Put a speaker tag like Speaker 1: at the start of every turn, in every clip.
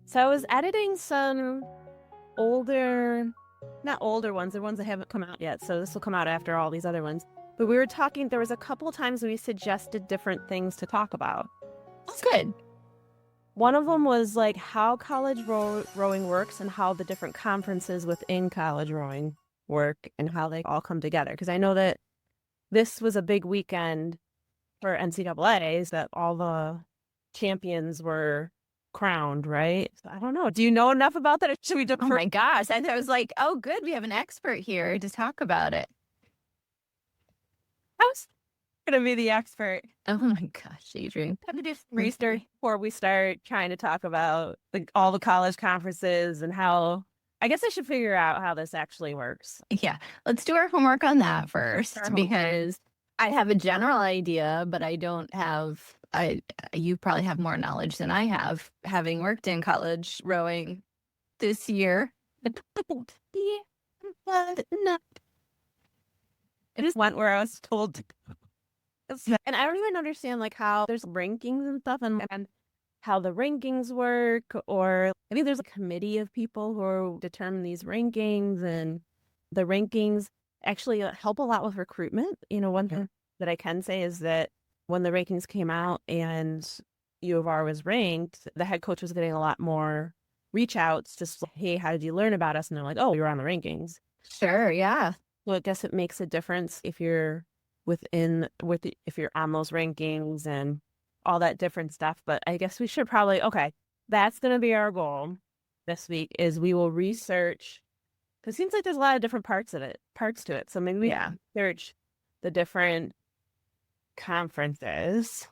Speaker 1: So I was editing some older, not older ones, the ones that haven't come out yet. So this will come out after all these other ones. But we were talking, there was a couple times we suggested different things to talk about.
Speaker 2: That's good.
Speaker 1: One of them was like how college rowing works and how the different conferences within college rowing work and how they all come together. Because I know that this was a big weekend for NCAAs that all the champions were crowned, right? So I don't know. Do you know enough about that? Or should we
Speaker 2: Oh
Speaker 1: defer?
Speaker 2: my gosh. I was like, oh, good. We have an expert here to talk about it.
Speaker 1: I was going to be the expert.
Speaker 2: Oh my gosh, Adrian.
Speaker 1: Have to do some research before we start trying to talk about all the college conferences and how. I guess I should figure out how this actually works.
Speaker 2: Yeah, let's do our homework on that first
Speaker 1: Our homework.
Speaker 2: because I have a general idea, but I don't have. You probably have more knowledge than I have, having worked in college rowing this year.
Speaker 1: It just went where I was told to go. And I don't even understand like how there's rankings and stuff and how the rankings work, or I think there's a committee of people who determine these rankings, and the rankings actually help a lot with recruitment. You know, one thing that I can say is that when the rankings came out and U of R was ranked, the head coach was getting a lot more reach outs, just like, hey, how did you learn about us? And they're like, oh, you were on the rankings.
Speaker 2: Sure, yeah.
Speaker 1: Well, I guess it makes a difference if you're if you're on those rankings and all that different stuff. But I guess we should probably, okay, that's going to be our goal this week is we will research, because it seems like there's a lot of different parts to it. So maybe we research the different conferences.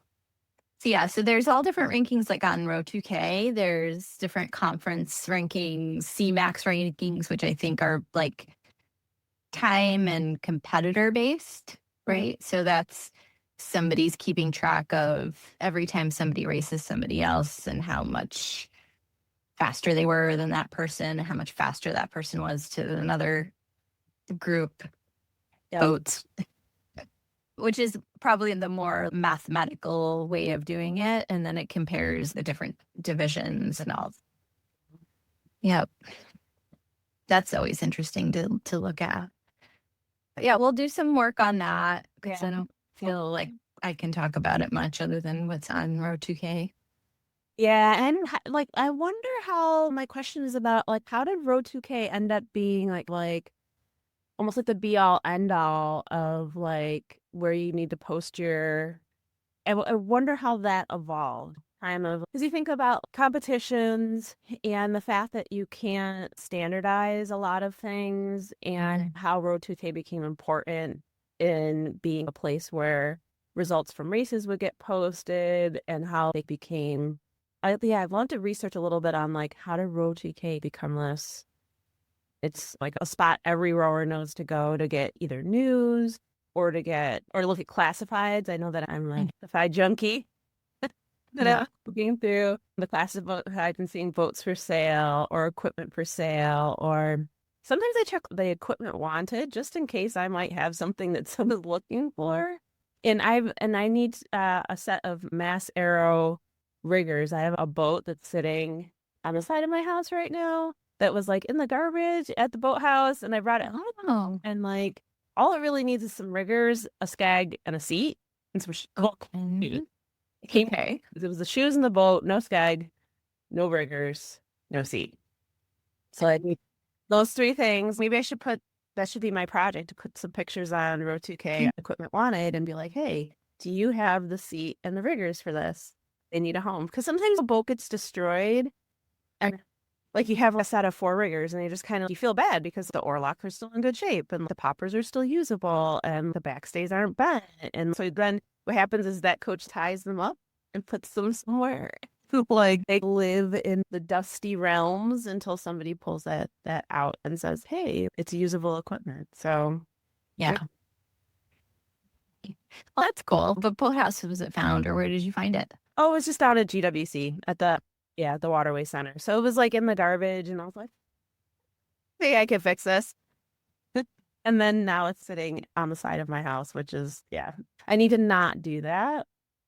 Speaker 2: So there's all different rankings like on Row 2K. There's different conference rankings, CMAX rankings, which I think are like time and competitor based, right? So that's somebody's keeping track of every time somebody races somebody else and how much faster they were than that person, and how much faster that person was to another group boats, which is probably the more mathematical way of doing it. And then it compares the different divisions and all. Yep. That's always interesting to look at. But yeah, we'll do some work on that because I don't feel like I can talk about it much other than what's on Row 2K.
Speaker 1: Yeah, and like I wonder how my question is about like how did Row 2K end up being like almost like the be all end all of like where you need to post your. I wonder how that evolved. Because you think about competitions and the fact that you can't standardize a lot of things, and how Road 2K became important in being a place where results from races would get posted, and how they became. I'd love to research a little bit on like how did Road 2K become this. It's like a spot every rower knows to go to get either news or to look at classifieds. I know that I'm like a classified junkie. That I'm looking through the classifieds and seeing boats for sale or equipment for sale, or sometimes I check the equipment wanted just in case I might have something that someone's looking for. And I need a set of Mass Aero riggers. I have a boat that's sitting on the side of my house right now that was like in the garbage at the boathouse, and I brought it home. And like all it really needs is some riggers, a skag, and a seat, and some
Speaker 2: Okay.
Speaker 1: It was the shoes in the boat, no skag, no riggers, no seat. So I need those three things. Maybe that should be my project, to put some pictures on Row 2K equipment wanted and be like, hey, do you have the seat and the riggers for this? They need a home. Because sometimes a boat gets destroyed and like you have a set of 4 riggers and you feel bad because the oarlocks are still in good shape and the poppers are still usable and the backstays aren't bent. And so then what happens is that coach ties them up and puts them somewhere. Like they live in the dusty realms until somebody pulls that out and says, hey, it's usable equipment. So
Speaker 2: yeah. Well, that's cool. But Boathouse was it found, or where did you find it?
Speaker 1: Oh, it was just down at GWC at the Waterway Center. So it was like in the garbage, and I was like, hey, I can fix this. And then now it's sitting on the side of my house, which is, I need to not do that.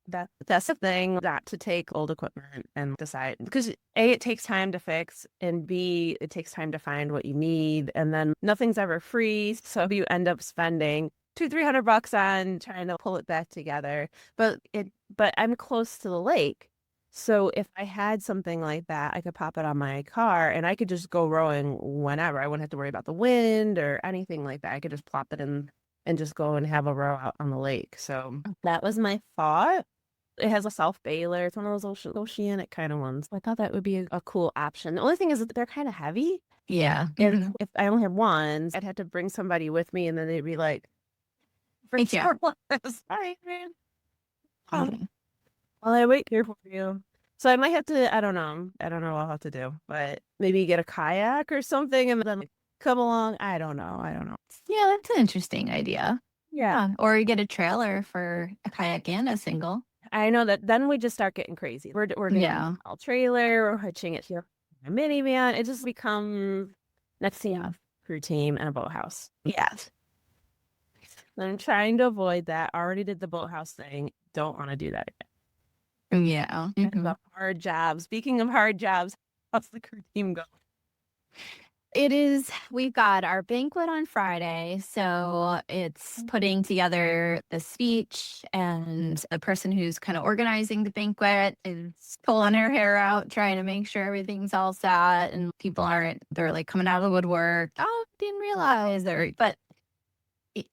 Speaker 1: That's the thing, not to take old equipment and decide, because A, it takes time to fix, and B, it takes time to find what you need, and then nothing's ever free. So you end up spending 200-300 bucks on trying to pull it back together. But I'm close to the lake. So if I had something like that, I could pop it on my car and I could just go rowing whenever. I wouldn't have to worry about the wind or anything like that. I could just plop it in and just go and have a row out on the lake. So that was my thought. It has a self bailer. It's one of those oceanic kind of ones. I thought that would be a cool option. The only thing is that they're kind of heavy.
Speaker 2: Yeah.
Speaker 1: And if I only have one, I'd have to bring somebody with me, and then they'd be like,
Speaker 2: Thank you.
Speaker 1: sorry, man.
Speaker 2: Okay.
Speaker 1: While I wait here for you. So I might have to, I don't know. I don't know what I'll have to do, but maybe get a kayak or something and then come along. I don't know.
Speaker 2: Yeah, that's an interesting idea.
Speaker 1: Yeah.
Speaker 2: Or you get a trailer for a kayak and a single.
Speaker 1: I know that then we just start getting crazy. We're getting a trailer, we're hitching it to a minivan. It just becomes next thing you have crew team and a boathouse.
Speaker 2: Yes.
Speaker 1: I'm trying to avoid that. Already did the boathouse thing. Don't want to do that
Speaker 2: again. Yeah.
Speaker 1: Mm-hmm. The hard jobs. Speaking of hard jobs, how's the crew team go?
Speaker 2: It is, we've got our banquet on Friday. So it's putting together the speech, and the person who's kind of organizing the banquet is pulling her hair out, trying to make sure everything's all set. And people they're like coming out of the woodwork. Oh, didn't realize. But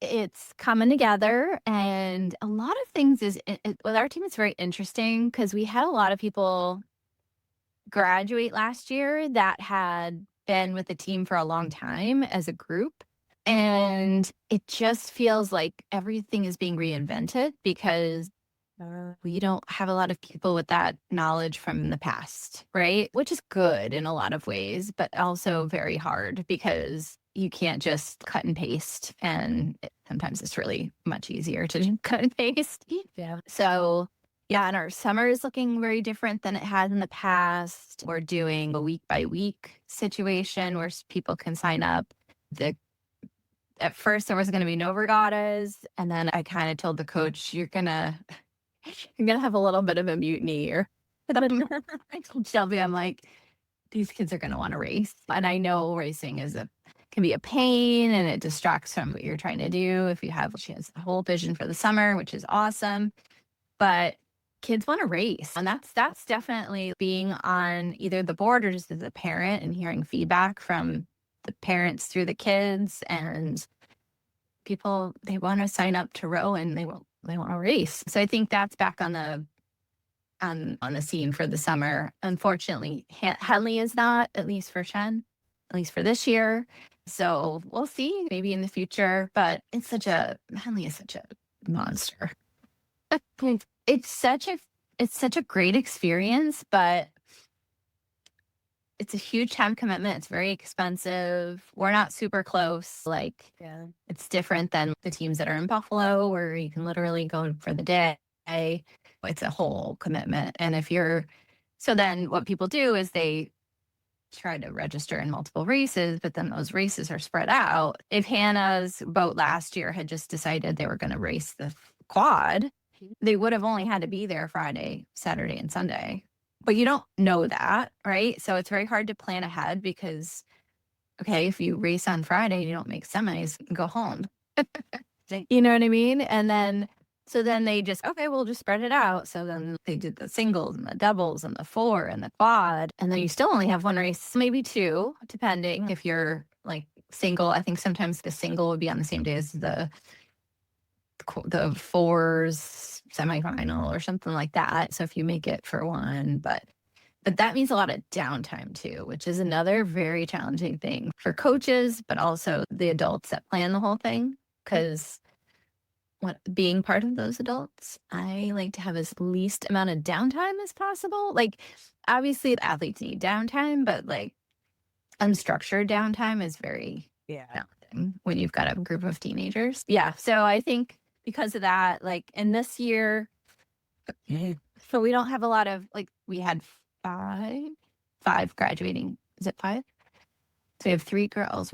Speaker 2: it's coming together. And a lot of things with our team, it's very interesting because we had a lot of people graduate last year that had been with the team for a long time as a group. And it just feels like everything is being reinvented because we don't have a lot of people with that knowledge from the past, right? Which is good in a lot of ways, but also very hard because you can't just cut and paste. And sometimes it's really much easier to cut and paste.
Speaker 1: Yeah.
Speaker 2: So yeah, and our summer is looking very different than it has in the past. We're doing a week by week situation where people can sign up. At first there was going to be no regattas, and then I kind of told the coach, you're gonna have a little bit of a mutiny here. I told Shelby, I'm like, these kids are gonna want to race, and I know racing can be a pain, and it distracts from what you're trying to do. She has a whole vision for the summer, which is awesome, but kids want to race. And that's definitely being on either the board or just as a parent and hearing feedback from the parents through the kids, and people, they want to sign up to row and they want to race. So I think that's back on the scene for the summer. Unfortunately, Henley is not, at least for Shen, at least for this year. So we'll see maybe in the future, but Henley is such a monster. It's such a great experience, but it's a huge time commitment. It's very expensive. We're not super close. It's different than the teams that are in Buffalo where you can literally go for the day. It's a whole commitment. And so then what people do is they try to register in multiple races, but then those races are spread out. If Hannah's boat last year had just decided they were going to race the quad, they would have only had to be there Friday, Saturday, and Sunday. But you don't know that, right? So it's very hard to plan ahead because, okay, if you race on Friday, you don't make semis, go home. You know what I mean? And then they we'll just spread it out. So then they did the singles and the doubles and the 4 and the quad. And then you still only have one race, maybe 2, depending if you're like single. I think sometimes the single would be on the same day as the 4s semifinal or something like that. So if you make it for one, but that means a lot of downtime too, which is another very challenging thing for coaches, but also the adults that plan the whole thing. Because being part of those adults, I like to have as least amount of downtime as possible. Like, obviously the athletes need downtime, but like unstructured downtime is very challenging when you've got a group of teenagers. Yeah. So I think because of that, in this year, so we don't have a lot of, we had five graduating. Is it 5? So we have three girls.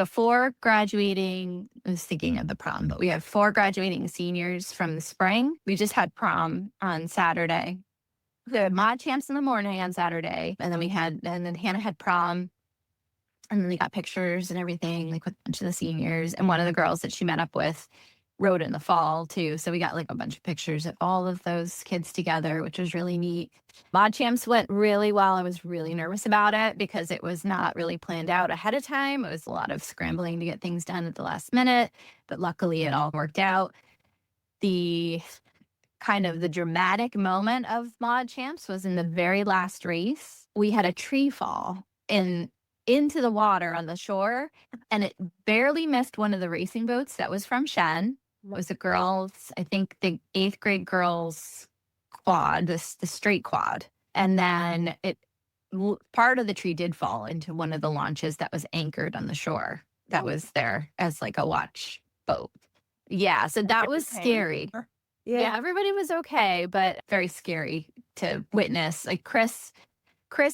Speaker 2: Four graduating. I was thinking of the prom, but we have four graduating seniors from the spring. We just had prom on Saturday. We had mod champs in the morning on Saturday, and then Hannah had prom, and then they got pictures and everything, like with a bunch of the seniors. And one of the girls that she met up with rode in the fall too. So we got like a bunch of pictures of all of those kids together, which was really neat. Mod champs went really well. I was really nervous about it because it was not really planned out ahead of time. It was a lot of scrambling to get things done at the last minute, but luckily it all worked out. The kind of the dramatic moment of mod champs was in the very last race. We had a tree fall into the water on the shore, and it barely missed one of the racing boats that was from Shen. It was a girls, I think the 8th grade girls quad, the straight quad. And then part of the tree did fall into one of the launches that was anchored on the shore that was there as like a watch boat. Yeah, so that was scary. Yeah, everybody was okay, but very scary to witness. Like Chris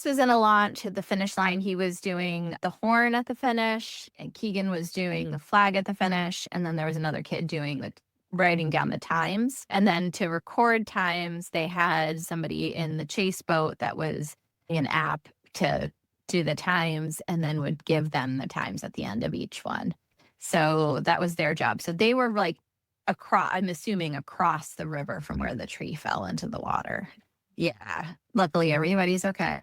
Speaker 2: was in a launch at the finish line. He was doing the horn at the finish, and Keegan was doing the flag at the finish. And then there was another kid writing down the times. And then to record times, they had somebody in the chase boat that was an app to do the times and then would give them the times at the end of each one. So that was their job. So they were like I'm assuming across the river from where the tree fell into the water. Yeah. Luckily, everybody's okay.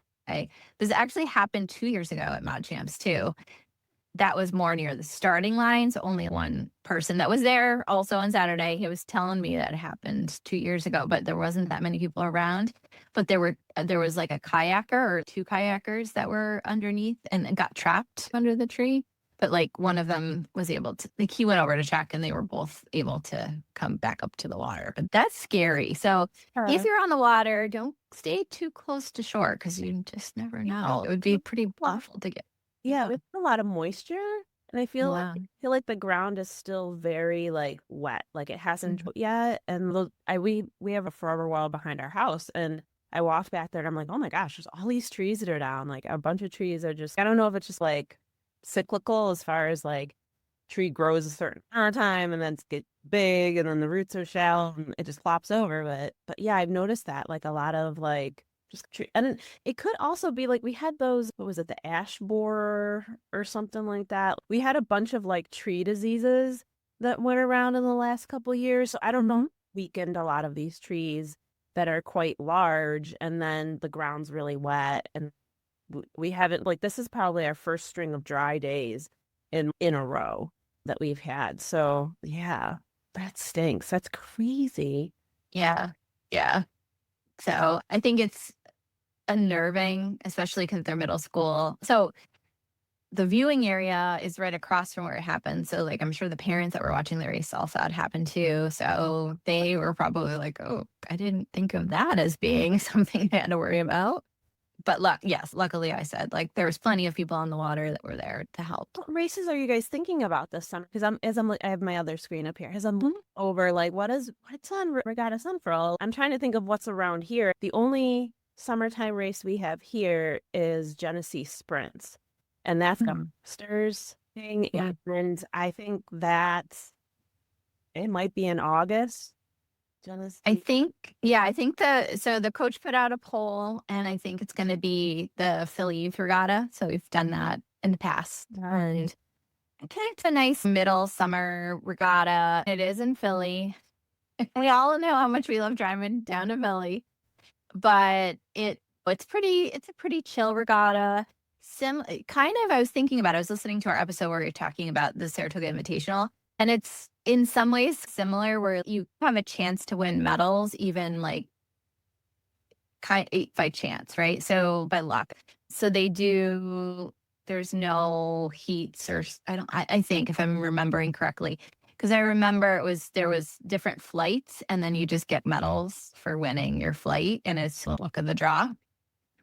Speaker 2: This actually happened 2 years ago at Mod Champs too. That was more near the starting line. So only one person that was there also on Saturday. He was telling me that it happened 2 years ago, but there wasn't that many people around. But there was like a kayaker or two kayakers that were underneath and got trapped under the tree. But like one of them was able to, like he went over to check and they were both able to come back up to the water. But that's scary. So if you're on the water, don't stay too close to shore because you just never know. It would be pretty awful to get.
Speaker 1: Yeah, with a lot of moisture. And I feel like the ground is still very like wet. Like it hasn't yet. And we have a forever wall behind our house. And I walked back there and I'm like, oh my gosh, there's all these trees that are down. Like a bunch of trees are just, I don't know if it's just like cyclical as far as like tree grows a certain amount of time and then get big and then the roots are shallow and it just flops over. But yeah, I've noticed that like a lot of like just tree, and it could also be like we had those, what was it, the ash borer or something like that. We had a bunch of like tree diseases that went around in the last couple of years. So I don't know, weakened a lot of these trees that are quite large and then the ground's really wet and we haven't, like, this is probably our first string of dry days in a row that we've had. So yeah, that stinks. That's crazy.
Speaker 2: Yeah. Yeah. So I think it's unnerving, especially because they're middle school. So the viewing area is right across from where it happened. So like I'm sure the parents that were watching the race all saw it happen too. So they were probably like, oh, I didn't think of that as being something I had to worry about. But luckily I said like there was plenty of people on the water that were there to help.
Speaker 1: What races are you guys thinking about this summer? Because I have my other screen up here. As I'm looking over like what's on Regatta Central, I'm trying to think of what's around here. The only summertime race we have here is Genesee Sprints, and that's got Masters thing, and I think that it might be in August.
Speaker 2: I think the coach put out a poll and I think it's going to be the Philly Youth Regatta. So we've done that in the past. And I think it's a nice middle summer regatta. It is in Philly. We all know how much we love driving down to Philly, but it's a pretty chill regatta. I was thinking about it. I was listening to our episode where we were talking about the Saratoga Invitational, and it's in some ways similar where you have a chance to win medals, even like by chance, right? So by luck. So there's no heats I think if I'm remembering correctly, because I remember there was different flights and then you just get medals for winning your flight and it's the luck of the draw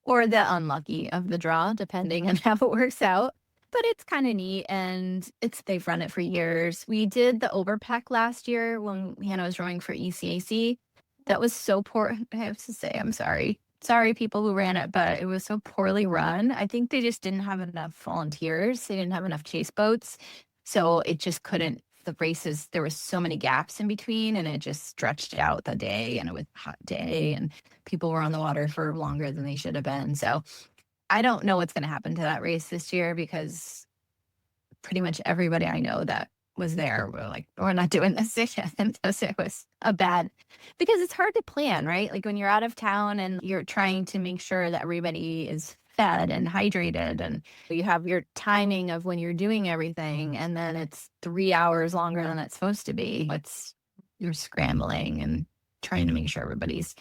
Speaker 2: or the unlucky of the draw, depending on how it works out. But it's kind of neat and they've run it for years. We did the Overpack last year when Hannah was rowing for ECAC. That was so poor. I have to say, I'm sorry. Sorry, people who ran it, but it was so poorly run. I think they just didn't have enough volunteers. They didn't have enough chase boats. So it just couldn't, the races, there was so many gaps in between and it just stretched out the day and it was a hot day and people were on the water for longer than they should have been. So I don't know what's going to happen to that race this year because pretty much everybody I know that was there were like, we're not doing this again. Because it was a bad, because it's hard to plan, right? Like when you're out of town and you're trying to make sure that everybody is fed and hydrated and you have your timing of when you're doing everything and then it's 3 hours longer than it's supposed to be. You're scrambling and trying to make sure everybody's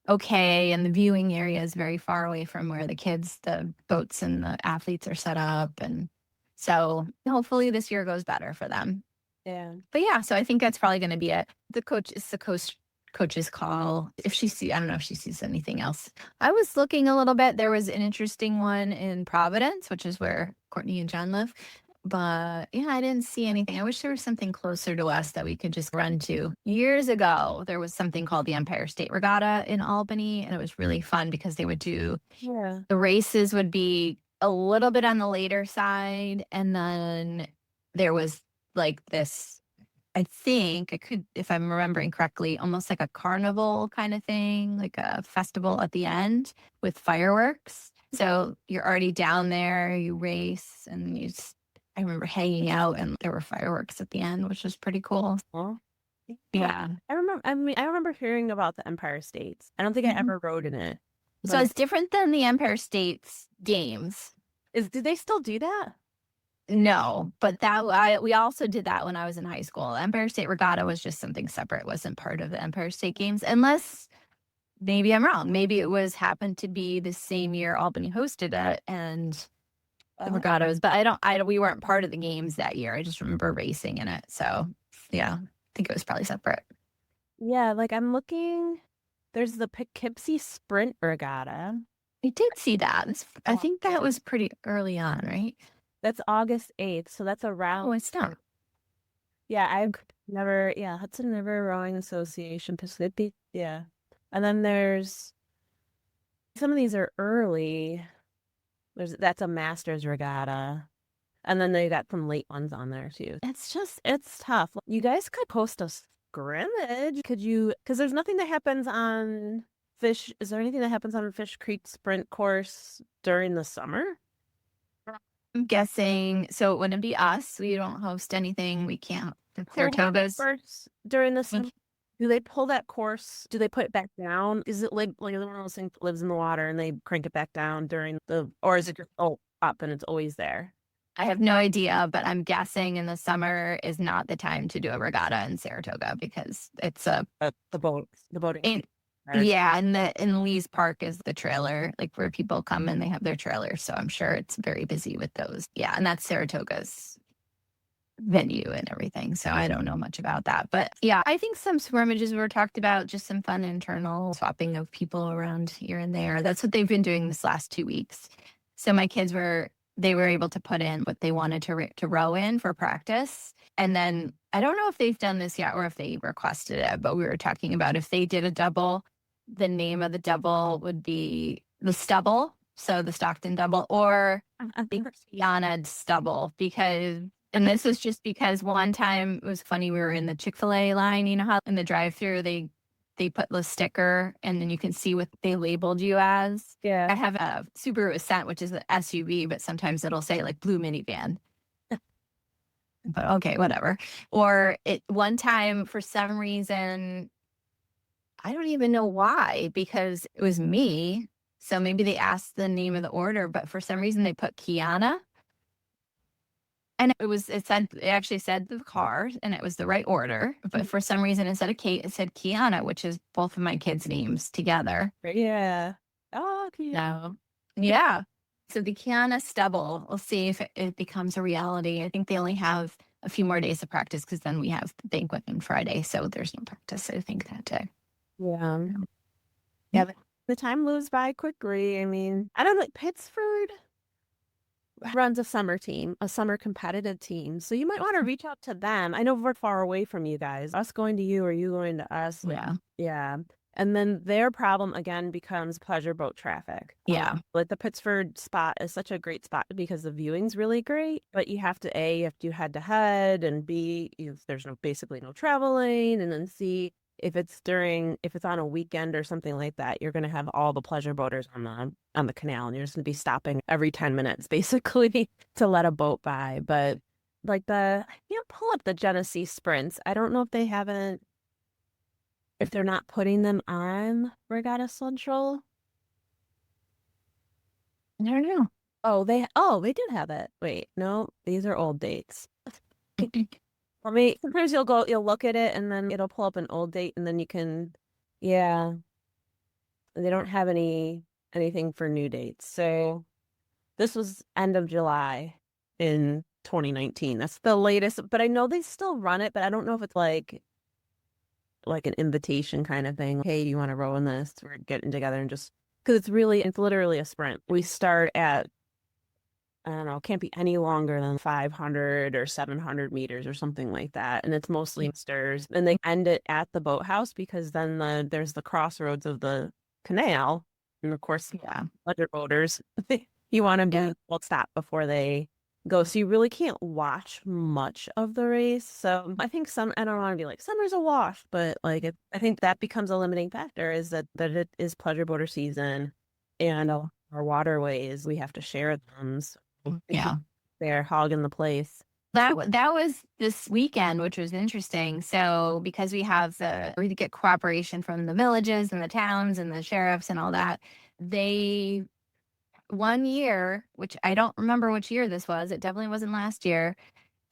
Speaker 2: okay. And the viewing area is very far away from where the boats and the athletes are set up. And so hopefully this year goes better for them.
Speaker 1: Yeah.
Speaker 2: But yeah, so I think that's probably going to be it. It's the coach's call. I don't know if she sees anything else. I was looking a little bit. There was an interesting one in Providence, which is where Courtney and John live. But yeah, I didn't see anything. I wish there was something closer to us that we could just run to. Years ago, there was something called the Empire State Regatta in Albany, and it was really fun because they would do the races would be a little bit on the later side, and then there was like this, I think it could, if I'm remembering correctly, almost like a carnival kind of thing, like a festival at the end with fireworks. So you're already down there, you race, and I remember hanging out and there were fireworks at the end, which was pretty cool.
Speaker 1: Well,
Speaker 2: Yeah.
Speaker 1: I remember hearing about the Empire States. I don't think I ever rode in it.
Speaker 2: So it's different than the Empire States Games.
Speaker 1: Do they still do that?
Speaker 2: No, but we also did that when I was in high school. Empire State Regatta was just something separate. It wasn't part of the Empire State Games, unless maybe I'm wrong. Maybe it happened to be the same year Albany hosted it and the regattas, but we weren't part of the games that year. I just remember racing in it. So yeah, I think it was probably separate.
Speaker 1: Yeah, like I'm looking, there's the Poughkeepsie Sprint Regatta.
Speaker 2: I did see that. I think that was pretty early on, right?
Speaker 1: That's August 8th, so that's around.
Speaker 2: Oh, it's not.
Speaker 1: Yeah, Hudson River Rowing Association, Pacific. Yeah. And then there's some of these are early. That's a Masters Regatta. And then they got some late ones on there too. It's tough. You guys could post a scrimmage. Because there's nothing that happens on Fish. Is there anything that happens on Fish Creek Sprint course during the summer?
Speaker 2: I'm guessing, so it wouldn't be us. We don't host anything. We can't. Saratoga's.
Speaker 1: During the summer. Do they pull that course? Do they put it back down? Is it like one of those things that lives in the water and they crank it back down or is it just up and it's always there?
Speaker 2: I have no idea, but I'm guessing in the summer is not the time to do a regatta in Saratoga because it's the boating. Yeah, and in Lee's Park is the trailer, like where people come and they have their trailers. So I'm sure it's very busy with those. Yeah, and that's Saratoga's venue and everything. So I don't know much about that. But yeah, I think some scrimmages were talked about, just some fun internal swapping of people around here and there. That's what they've been doing this last 2 weeks. So my kids were able to put in what they wanted to row in for practice. And then I don't know if they've done this yet or if they requested it, but we were talking about if they did a double, the name of the double would be the stubble. So the Stockton double or the Kiana stubble and this was just because one time it was funny. We were in the Chick-fil-A line, you know how in the drive-thru they put the sticker and then you can see what they labeled you as.
Speaker 1: Yeah.
Speaker 2: I have a Subaru Ascent, which is an SUV, but sometimes it'll say like blue minivan. But okay, whatever. Or one time for some reason, I don't even know why, because it was me. So maybe they asked the name of the order, but for some reason they put Kiana. And it actually said the car and it was the right order. But for some reason, instead of Kate, it said Kiana, which is both of my kids' names together.
Speaker 1: Yeah. Oh, Kiana.
Speaker 2: So, yeah. So the Kiana stubble, we'll see if it becomes a reality. I think they only have a few more days of practice because then we have the banquet on Friday. So there's no practice, I think, that day.
Speaker 1: Yeah. Yeah. The time moves by quickly. I mean, I don't know, Pittsford runs a summer competitive team. So you might want to reach out to them. I know we're far away from you guys. Us going to you or you going to us.
Speaker 2: Yeah.
Speaker 1: Yeah. And then their problem again becomes pleasure boat traffic.
Speaker 2: Yeah.
Speaker 1: Like the Pittsford spot is such a great spot because the viewing's really great, but you have to A, you have to do head to head, and B, there's basically no traveling, and then C, if it's on a weekend or something like that, you're gonna have all the pleasure boaters on the canal, and you're just gonna be stopping every 10 minutes basically to let a boat by. But like pull up the Genesee Sprints. I don't know if they're not putting them on Regatta Central.
Speaker 2: I don't know.
Speaker 1: They did have it. Wait, no, these are old dates. Sometimes you'll look at it and then it'll pull up an old date and then yeah, they don't have anything for new dates. So this was end of July in 2019. That's the latest, but I know they still run it, but I don't know if it's like an invitation kind of thing. Hey, do you want to row in this? We're getting together and just because it's literally a sprint. We start at, I don't know, it can't be any longer than 500 or 700 meters or something like that. And it's mostly stirs. And they end it at the boathouse because then there's the crossroads of the canal. And of course,
Speaker 2: Yeah.
Speaker 1: pleasure boaters, you want them to stop before they go. So you really can't watch much of the race. So I think I don't want to be like, summer's a wash, but like, I think that becomes a limiting factor is that it is pleasure boater season and our waterways, we have to share them. So
Speaker 2: Yeah.
Speaker 1: they're hogging the place.
Speaker 2: That was this weekend, which was interesting. So because we get cooperation from the villages and the towns and the sheriffs and all that, one year, which I don't remember which year this was, it definitely wasn't last year,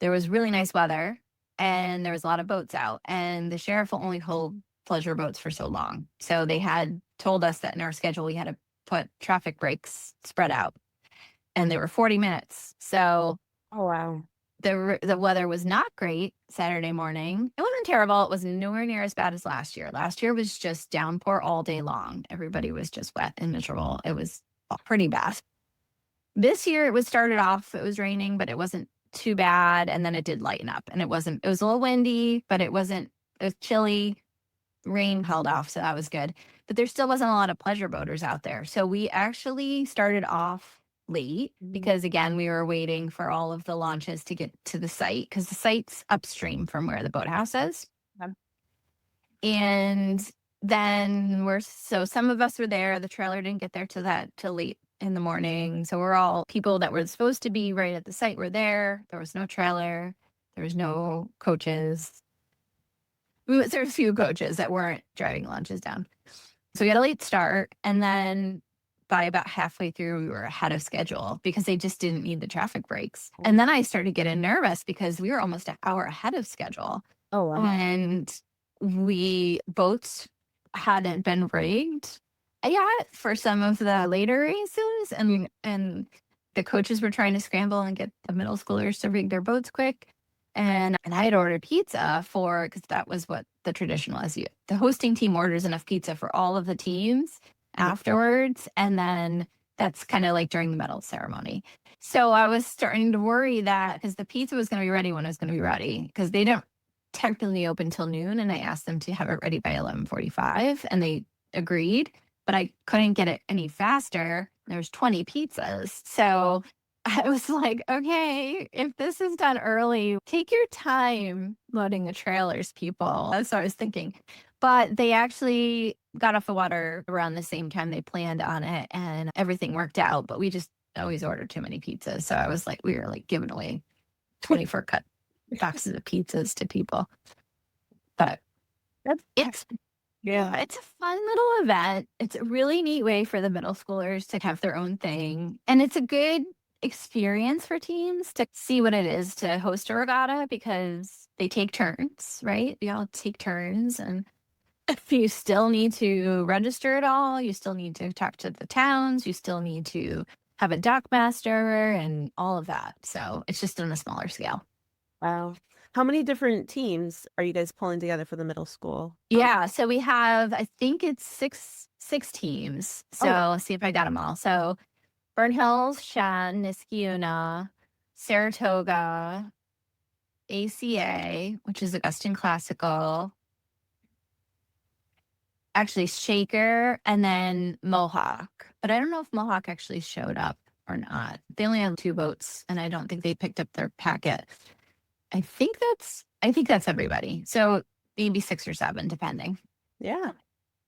Speaker 2: there was really nice weather and there was a lot of boats out, and the sheriff will only hold pleasure boats for so long. So they had told us that in our schedule we had to put traffic breaks spread out, and they were 40 minutes. So
Speaker 1: oh wow,
Speaker 2: the weather was not great Saturday morning. It wasn't terrible. It was nowhere near as bad as last year. Last year was just downpour all day long. Everybody was just wet and miserable. It was pretty bad. This year it was raining, but it wasn't too bad. And then it did lighten up, and it was a little windy, but it was chilly. Rain held off, so that was good. But there still wasn't a lot of pleasure boaters out there. So we actually started off late because, again, we were waiting for all of the launches to get to the site because the site's upstream from where the boathouse is.
Speaker 1: Okay.
Speaker 2: And then some of us were there. The trailer didn't get there till late in the morning. So we're all people that were supposed to be right at the site were there. There was no trailer. There was no coaches. There were a few coaches that weren't driving launches down. So we had a late start. And then by about halfway through, we were ahead of schedule because they just didn't need the traffic breaks. And then I started getting nervous because we were almost an hour ahead of schedule.
Speaker 1: Oh wow.
Speaker 2: And boats hadn't been rigged yet for some of the later races. And the coaches were trying to scramble and get the middle schoolers to rig their boats quick. And I had ordered pizza because that was what the tradition was. The hosting team orders enough pizza for all of the teams afterwards. And then that's kind of like during the medal ceremony. So I was starting to worry that because the pizza was going to be ready when it was going to be ready because they didn't technically open till noon. And I asked them to have it ready by 11:45 and they agreed, but I couldn't get it any faster. There's 20 pizzas. So I was like, okay, if this is done early, take your time loading the trailers, people. That's what I was thinking. But they actually got off the water around the same time they planned on it and everything worked out. But we just always ordered too many pizzas. So I was like, we were like giving away 24 cut boxes of pizzas to people. But it's a fun little event. It's a really neat way for the middle schoolers to have their own thing. And it's a good experience for teams to see what it is to host a regatta because they take turns, right? We all take turns. And if you still need to register it all, you still need to talk to the towns, you still need to have a dock master and all of that. So it's just on a smaller scale.
Speaker 1: Wow. How many different teams are you guys pulling together for the middle school?
Speaker 2: Yeah, so we have, I think it's six teams. So let's see if I got them all. So Burn Hills, Shan, Niskayuna, Saratoga, ACA, which is Augustine Classical, actually Shaker and then Mohawk. But I don't know if Mohawk actually showed up or not. They only have 2 boats, and I don't think they picked up their packet. I think that's everybody. So maybe 6 or 7, depending.
Speaker 1: Yeah.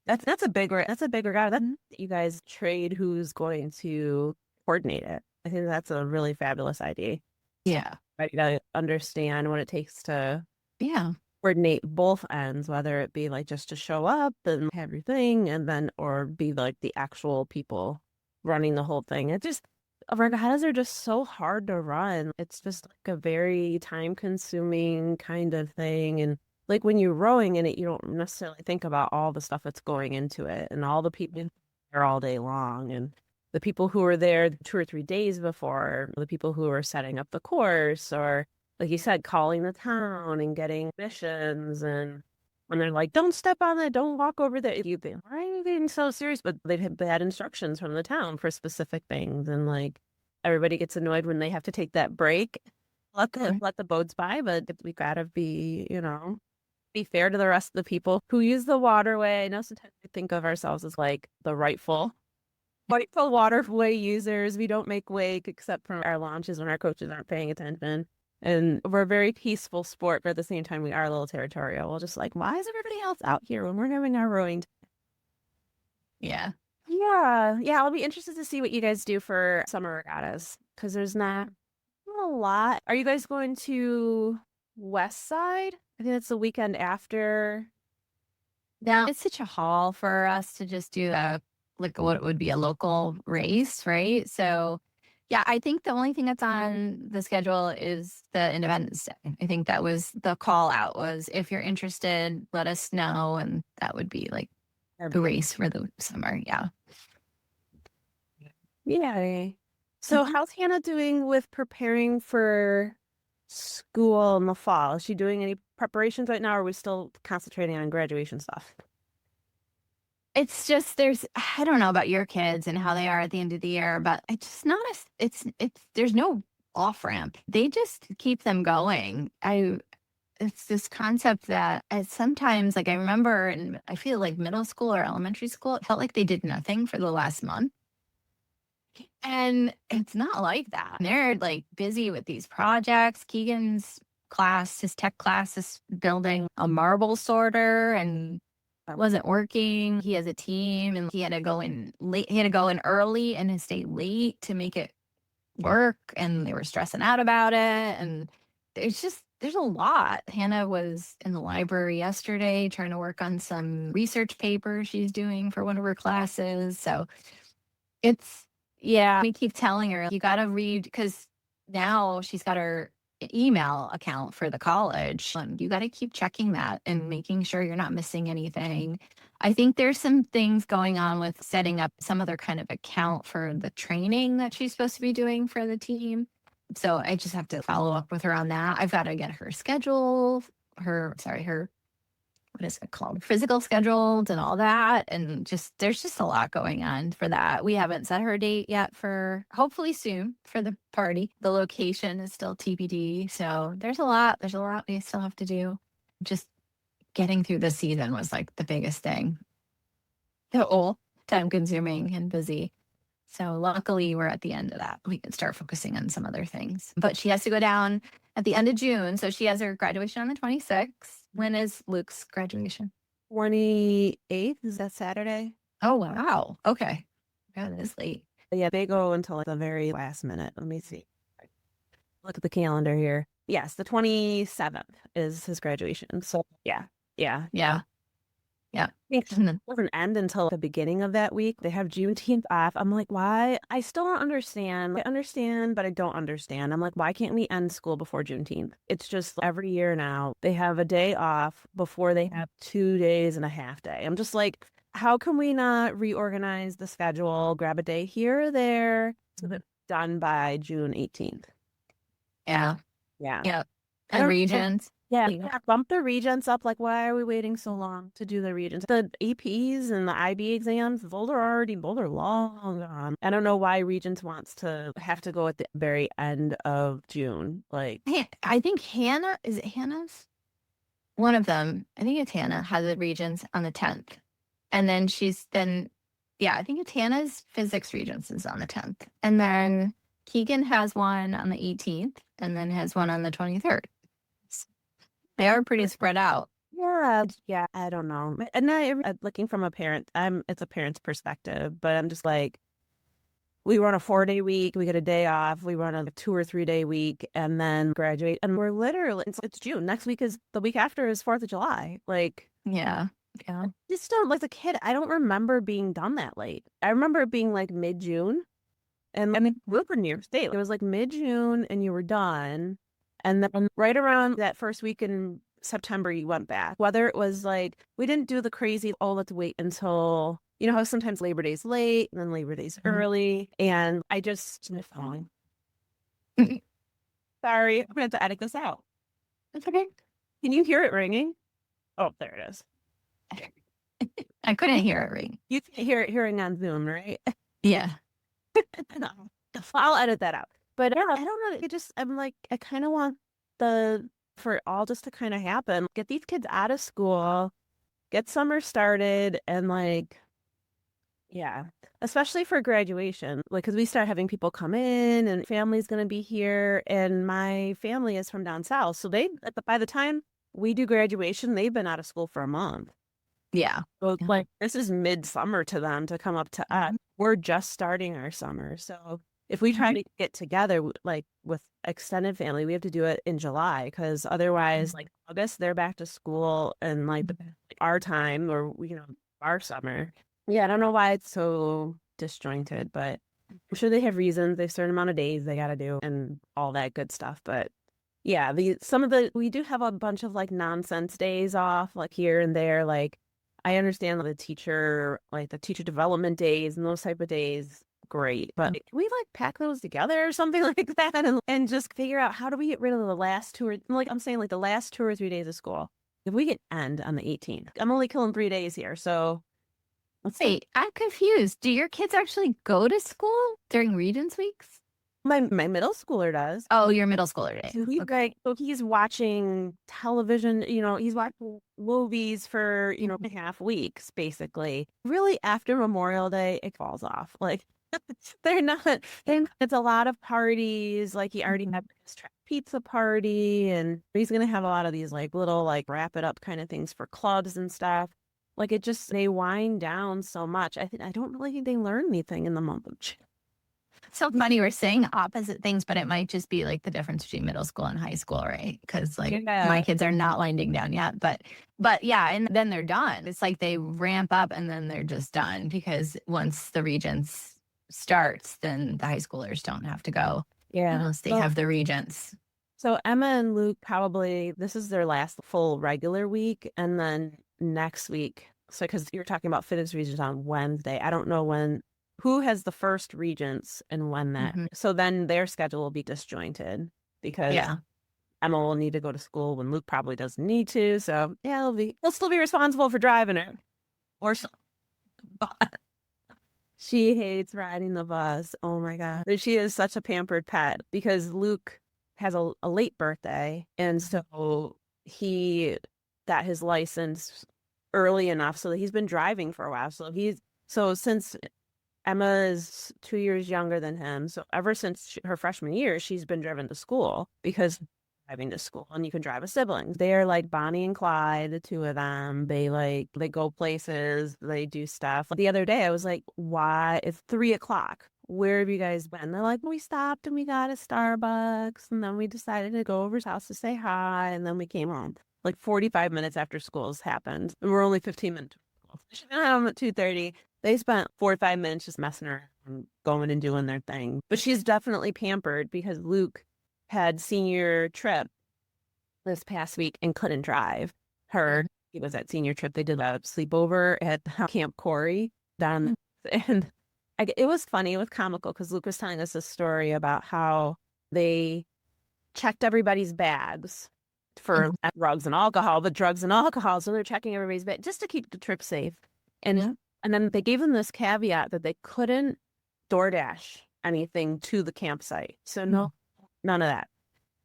Speaker 1: That's a big regatta. That you guys trade who's going to coordinate it. I think that's a really fabulous idea.
Speaker 2: Yeah.
Speaker 1: Right, you gotta understand what it takes to
Speaker 2: Yeah.
Speaker 1: coordinate both ends, whether it be like just to show up and have your thing, and then or be like the actual people running the whole thing. It just regattas are just so hard to run. It's just like a very time consuming kind of thing. And like when you're rowing in it, you don't necessarily think about all the stuff that's going into it and all the people there all day long and the people who are there 2 or 3 days before, the people who are setting up the course or like you said, calling the town and getting missions and when they're like, don't step on that, don't walk over there. You think, why are you getting so serious? But they've had bad instructions from the town for specific things. And like everybody gets annoyed when they have to take that break. Let the boats by, but we gotta be, be fair to the rest of the people who use the waterway. I know sometimes we think of ourselves as like the rightful waterway users. We don't make wake except for our launches when our coaches aren't paying attention. And we're a very peaceful sport, but at the same time, we are a little territorial. We're just like, why is everybody else out here when we're having our rowing?
Speaker 2: Yeah.
Speaker 1: Yeah. Yeah. I'll be interested to see what you guys do for summer regattas because there's not a lot. Are you guys going to West Side? I think that's the weekend after.
Speaker 2: Now it's such a haul for us to just do like what would be a local race, right? So yeah, I think the only thing that's on the schedule is the Independence Day. I think that was the call out was if you're interested, let us know. And that would be like the race for the summer. Yeah.
Speaker 1: Yeah. So how's Hannah doing with preparing for school in the fall? Is she doing any preparations right now, or are we still concentrating on graduation stuff?
Speaker 2: It's just I don't know about your kids and how they are at the end of the year, but it's just not there's no off ramp. They just keep them going. It's this concept that sometimes like I remember and I feel like middle school or elementary school, it felt like they did nothing for the last month. And it's not like that. They're like busy with these projects. Keegan's class, his tech class is building a marble sorter and wasn't working. He has a team and he had to go in late. He had to go in early and stay late to make it work. And they were stressing out about it. And there's a lot. Hannah was in the library yesterday trying to work on some research paper she's doing for one of her classes. So yeah, we keep telling her, you got to read because now she's got her email account for the college. You got to keep checking that and making sure you're not missing anything. I think there's some things going on with setting up some other kind of account for the training that she's supposed to be doing for the team. So I just have to follow up with her on that. I've got to get her schedule, her what is it called? Physical scheduled and all that. And there's just a lot going on for that. We haven't set her date yet for hopefully soon for the party. The location is still TBD. So there's a lot we still have to do. Just getting through the season was like the biggest thing. The all time consuming and busy. So luckily we're at the end of that. We can start focusing on some other things. But she has to go down at the end of June. So she has her graduation on the 26th. When is Luke's graduation?
Speaker 1: 28th, is that Saturday?
Speaker 2: Oh, wow. Okay. That is late.
Speaker 1: Yeah, they go until like the very last minute. Let me see. Look at the calendar here. Yes, the 27th is his graduation. So yeah.
Speaker 2: Yeah.
Speaker 1: I think it doesn't end until the beginning of that week. They have Juneteenth off. I'm like, why? I still don't understand. I understand, but I don't understand. I'm like, why can't we end school before Juneteenth? It's just every year now they have a day off before they have 2 days and a half day. I'm just like, how can we not reorganize the schedule, grab a day here or there so that it's done by June 18th?
Speaker 2: Yeah.
Speaker 1: Yeah.
Speaker 2: Yeah. And regions.
Speaker 1: Yeah, bump the regents up. Like, why are we waiting so long to do the regents? The APs and the IB exams, those are long gone. I don't know why regents wants to have to go at the very end of June. Like,
Speaker 2: I think is it Hannah's? One of them, I think it's Hannah, has the regents on the 10th. And then yeah, I think Tana's physics regents is on the 10th. And then Keegan has one on the 18th and then has one on the 23rd. They are pretty spread out.
Speaker 1: Yeah, yeah, I don't know. And looking from a parent, it's a parent's perspective, but I'm just like, we run a 4-day week, we get a day off, we run a 2 or 3 day week, and then graduate. And we're literally, it's June. Next week is the week after is 4th of July. Like,
Speaker 2: Yeah. Yeah.
Speaker 1: just don't, like, the kid, I don't remember being done that late. I remember it being like mid-June. And I mean, we were in New York State. It was like mid-June and you were done. And then right around that first week in September, you went back. Whether it was like, we didn't do the crazy, oh, let's wait until, you know how sometimes Labor Day's late and then Labor Day's early. And I just, sorry, I'm going to have to edit this out.
Speaker 2: It's okay.
Speaker 1: Can you hear it ringing? Oh, there it is.
Speaker 2: I couldn't hear it ring.
Speaker 1: You can hear it hearing on Zoom, right?
Speaker 2: Yeah.
Speaker 1: I'll edit that out. But yeah, I don't know. I'm like, I kind of want for it all just to kind of happen. Get these kids out of school, get summer started, and like, yeah, especially for graduation. Like, because we start having people come in and family's going to be here. And my family is from down south. So by the time we do graduation, they've been out of school for a month.
Speaker 2: Yeah.
Speaker 1: So like, this is midsummer to them to come up to us. We're just starting our summer. So if we try to get together, like with extended family, we have to do it in July because otherwise, like August, they're back to school and like our time or, our summer. Yeah, I don't know why it's so disjointed, but I'm sure they have reasons. They have a certain amount of days they got to do and all that good stuff. But yeah, we do have a bunch of like nonsense days off, like here and there. Like I understand the teacher development days and those type of days. Great. But can we like pack those together or something like that and just figure out how do we get rid of the last the last 2 or 3 days of school? If we can end on the 18th, I'm only killing 3 days here. So let's see.
Speaker 2: Wait, I'm confused. Do your kids actually go to school during Regents weeks?
Speaker 1: My middle schooler does.
Speaker 2: Oh, your middle schooler day.
Speaker 1: So he's watching television, he's watching movies for, half weeks, basically. Really, after Memorial Day, it falls off. Like, it's a lot of parties. Like, he already had his pizza party, and he's going to have a lot of these, like, little, like, wrap it up kind of things for clubs and stuff. Like, they wind down so much. I don't really think they learn anything in the month of June.
Speaker 2: So funny, we're saying opposite things, but it might just be like the difference between middle school and high school, right? Because like my kids are not winding down yet, but yeah, and then they're done. It's like they ramp up and then they're just done because once the Regents starts, then the high schoolers don't have to go.
Speaker 1: Yeah,
Speaker 2: unless they have the Regents.
Speaker 1: So Emma and Luke this is their last full regular week, and then next week. So because you're talking about Physics Regents on Wednesday, I don't know who has the first Regents and when that. So then their schedule will be disjointed because Emma will need to go to school when Luke probably doesn't need to. So yeah, he'll still be responsible for driving her. Or so. She hates riding the bus. Oh my God. She is such a pampered pet because Luke has a late birthday. And so he got his license early enough so that he's been driving for a while. So since Emma is 2 years younger than him. So ever since her freshman year, she's been driven to school because driving to school, and you can drive a sibling. They're like Bonnie and Clyde, the two of them. They go places, they do stuff. The other day I was like, why? It's 3:00. Where have you guys been? They're like, we stopped and we got a Starbucks, and then we decided to go over his house to say hi, and then we came home. Like 45 minutes after school's happened. And we're only 15 minutes. She got home at 2:30. They spent 4 or 5 minutes just messing around and going and doing their thing. But she's definitely pampered because Luke had senior trip this past week and couldn't drive her. He was at senior trip. They did a sleepover at Camp Corey down and it was funny. It was comical because Luke was telling us a story about how they checked everybody's bags for drugs and alcohol. So they're checking everybody's bag just to keep the trip safe. And then they gave them this caveat that they couldn't DoorDash anything to the campsite. So no, none of that.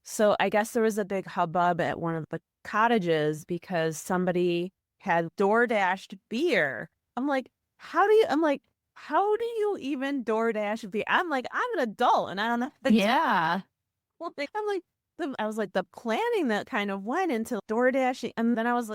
Speaker 1: So I guess there was a big hubbub at one of the cottages because somebody had DoorDashed beer I'm like, how do you even DoorDash? I'm like, I'm an adult and I don't know.
Speaker 2: Yeah.
Speaker 1: I'm like, I was like, the planning that kind of went into door dashing, and then I was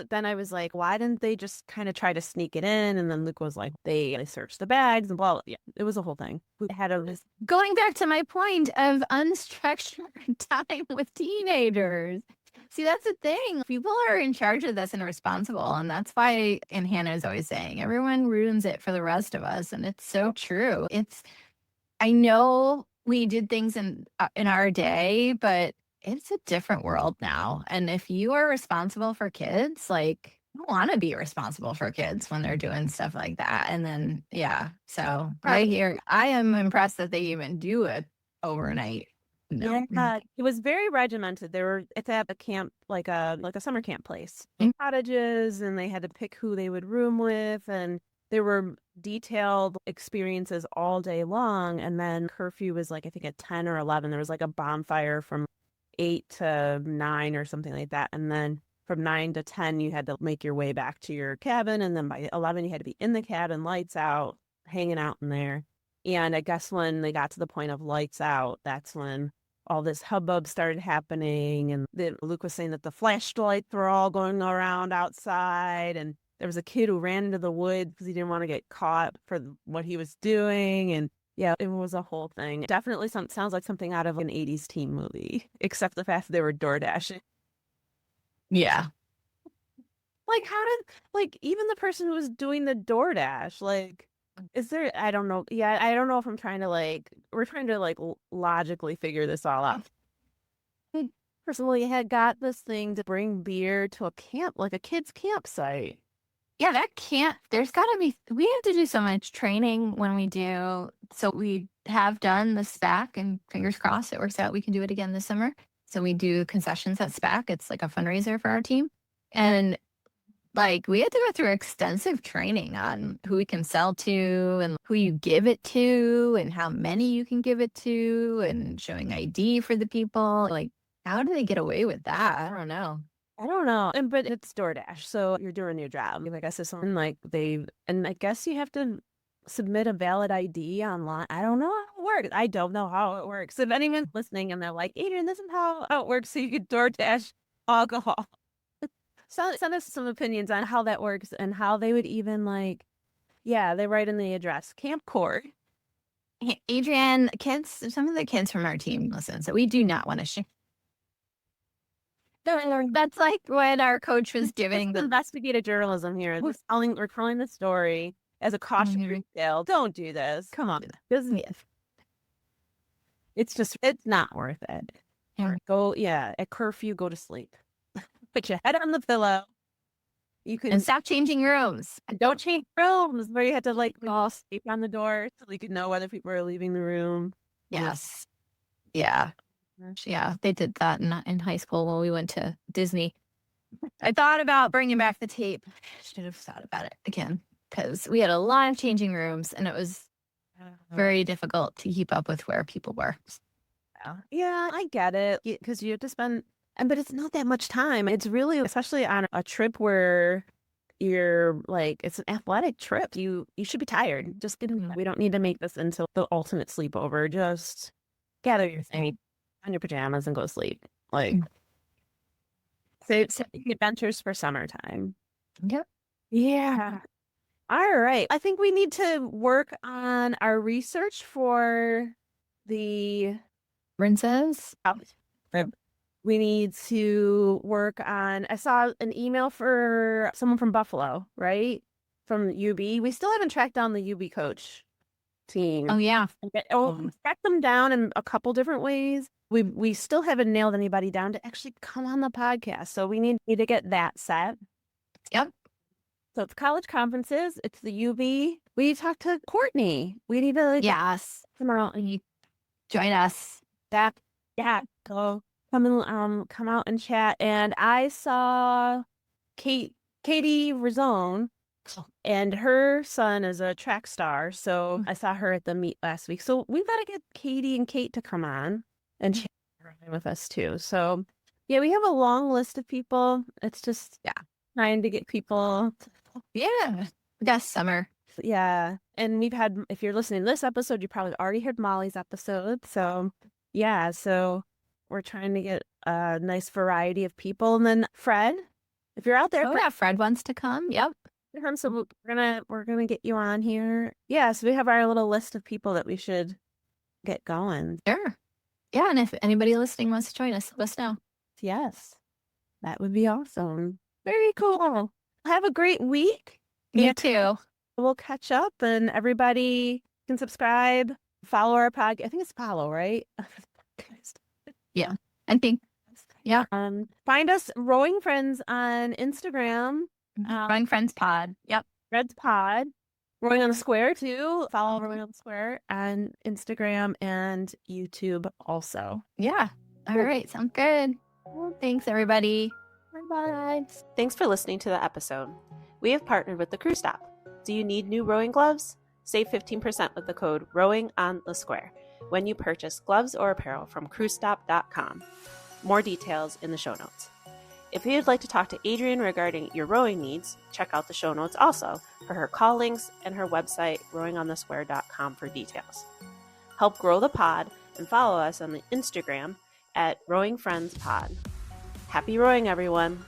Speaker 1: like, why didn't they just kind of try to sneak it in? And then Luke was like, they searched the bags and blah, blah. Yeah, it was a whole thing. We had a this.
Speaker 2: Going back to my point of unstructured time with teenagers. See, that's the thing. People are in charge of this and responsible. And that's why, and Hannah is always saying, everyone ruins it for the rest of us. And it's so true. I know we did things in our day, but it's a different world now. And if you are responsible for kids, like you want to be responsible for kids when they're doing stuff like that. And then yeah, so I am impressed that they even do it overnight. No.
Speaker 1: Yeah, it was very regimented. It's at a camp, like a summer camp place,
Speaker 2: Mm.
Speaker 1: cottages, and they had to pick who they would room with, and there were detailed experiences all day long. And then curfew was like I think at 10 or 11. There was like a bonfire from 8 to 9 or something like that, and then from 9 to 10 you had to make your way back to your cabin, and then by 11 you had to be in the cabin, lights out, hanging out in there. And I guess when they got to the point of lights out, that's when all this hubbub started happening. And Luke was saying that the flashlights were all going around outside. And there was a kid who ran into the woods because he didn't want to get caught for what he was doing. And yeah, it was a whole thing. Definitely sounds like something out of an 80s teen movie, except the fact that they were door dashing.
Speaker 2: Yeah.
Speaker 1: Like, even the person who was doing the DoorDash, like, is there, I don't know. Yeah, I don't know if I'm trying to, we're trying to, logically figure this all out. Personally, had got this thing to bring beer to a camp, like a kid's campsite.
Speaker 2: Yeah, that can't, there's got to be, we have to do so much training when we do. So we have done the SPAC and fingers crossed it works out. We can do it again this summer. So we do concessions at SPAC. It's like a fundraiser for our team. And like we had to go through extensive training on who we can sell to and who you give it to and how many you can give it to and showing ID for the people. Like, how do they get away with that? I don't know.
Speaker 1: I don't know. But it's DoorDash, so you're doing your job. Like I said, something like and I guess you have to submit a valid ID online. I don't know how it works. I don't know how it works. If anyone's listening and they're like, Adrian, this is how it works, so you can DoorDash alcohol. So send us some opinions on how that works and how they would even they write in the address, Camp Court.
Speaker 2: Adrian, some of the kids from our team listen, so we do not want to share. That's like when our coach was giving the
Speaker 1: investigative journalism here. We're telling the story as a cautionary tale. Don't do this. Come on. It's not worth it. At curfew, go to sleep. Put your head on the pillow. You can
Speaker 2: and stop changing rooms.
Speaker 1: Don't change rooms where you had to all tape on the door so you could know whether people are leaving the room.
Speaker 2: Yes. Yeah. Yeah, they did that in high school when we went to Disney. I thought about bringing back the tape. I should have thought about it again because we had a lot of changing rooms and it was very difficult to keep up with where people were.
Speaker 1: Yeah, I get it because you have to spend, but it's not that much time. It's really, especially on a trip where you're it's an athletic trip. You should be tired. We don't need to make this into the ultimate sleepover. Just gather your thing on your pajamas and go to sleep. Save adventures for summertime.
Speaker 2: Yep.
Speaker 1: Yeah. All right. I think we need to work on our research for the
Speaker 2: rinses.
Speaker 1: We need to work on, I saw an email for someone from Buffalo, right? From UB. We still haven't tracked down the UB coach team.
Speaker 2: Oh, yeah.
Speaker 1: Track them down in a couple different ways. We still haven't nailed anybody down to actually come on the podcast. So we need to get that set.
Speaker 2: Yep.
Speaker 1: So it's college conferences. It's the UB. We need to talk to Courtney. We need to
Speaker 2: yes.
Speaker 1: Tomorrow.
Speaker 2: Join us.
Speaker 1: Yeah. Go come out and chat. And I saw Katie Rizzone, and her son is a track star. So I saw her at the meet last week. So we've got to get Katie and Kate to come on and chat with us too. So yeah, we have a long list of people. It's just trying to get people.
Speaker 2: Yeah. Yes, summer.
Speaker 1: Yeah. And we've had, if you're listening to this episode, you probably already heard Molly's episode. So, yeah. So we're trying to get a nice variety of people. And then Fred, if you're out there,
Speaker 2: Oh yeah, Fred wants to come. Yep.
Speaker 1: So we're gonna get you on here. Yeah. So we have our little list of people that we should get going.
Speaker 2: Sure. Yeah, and if anybody listening wants to join us, let us know.
Speaker 1: Yes. That would be awesome. Very cool. Have a great week.
Speaker 2: You too.
Speaker 1: We'll catch up and everybody can subscribe, follow our podcast. I think it's follow, right?
Speaker 2: Yeah. I think, yeah.
Speaker 1: Find us Rowing Friends on Instagram.
Speaker 2: Rowing Friends Pod. Yep.
Speaker 1: Red's Pod. Rowing on the Square too. Follow Rowing on the Square on Instagram and YouTube also.
Speaker 2: Yeah. All right. Sounds good. Well, thanks, everybody.
Speaker 1: Bye. Thanks for listening to the episode. We have partnered with the Crew Stop. Do you need new rowing gloves? Save 15% with the code Rowing on the Square when you purchase gloves or apparel from crewstop.com. More details in the show notes. If you'd like to talk to Adrien regarding your rowing needs, check out the show notes also for her call links and her website, rowingonthesquare.com, for details. Help grow the pod and follow us on the Instagram at Rowing Friends Pod. Happy rowing, everyone!